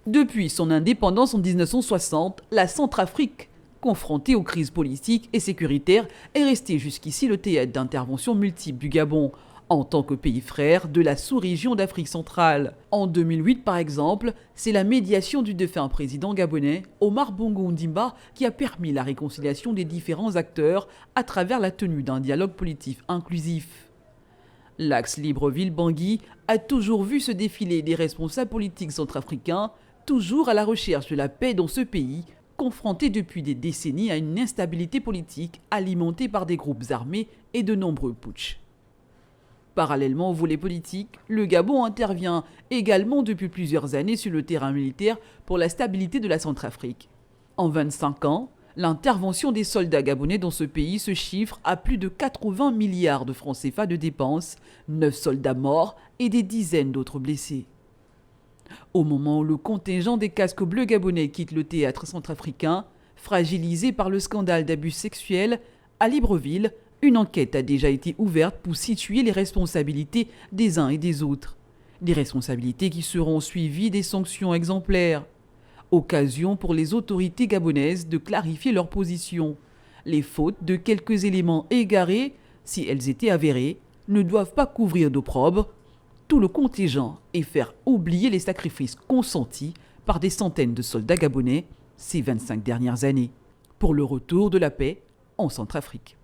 Depuis son indépendance en 1960, la Centrafrique, confrontée aux crises politiques et sécuritaires, est restée jusqu'ici le théâtre d'interventions multiples du Gabon, en tant que pays frère de la sous-région d'Afrique centrale. En 2008, par exemple, c'est la médiation du défunt président gabonais, Omar Bongo Ondimba, qui a permis la réconciliation des différents acteurs à travers la tenue d'un dialogue politique inclusif. L'axe Libreville-Bangui a toujours vu se défiler des responsables politiques centrafricains, toujours à la recherche de la paix dans ce pays, confronté depuis des décennies à une instabilité politique alimentée par des groupes armés et de nombreux putschs. Parallèlement au volet politique, le Gabon intervient également depuis plusieurs années sur le terrain militaire pour la stabilité de la Centrafrique. En 25 ans, l'intervention des soldats gabonais dans ce pays se chiffre à plus de 80 milliards de francs CFA de dépenses, 9 soldats morts et des dizaines d'autres blessés. Au moment où le contingent des casques bleus gabonais quitte le théâtre centrafricain, fragilisé par le scandale d'abus sexuels, à Libreville, une enquête a déjà été ouverte pour situer les responsabilités des uns et des autres. Des responsabilités qui seront suivies des sanctions exemplaires. Occasion pour les autorités gabonaises de clarifier leur position. Les fautes de quelques éléments égarés, si elles étaient avérées, ne doivent pas couvrir d'opprobre tout le contingent et faire oublier les sacrifices consentis par des centaines de soldats gabonais ces 25 dernières années pour le retour de la paix en Centrafrique.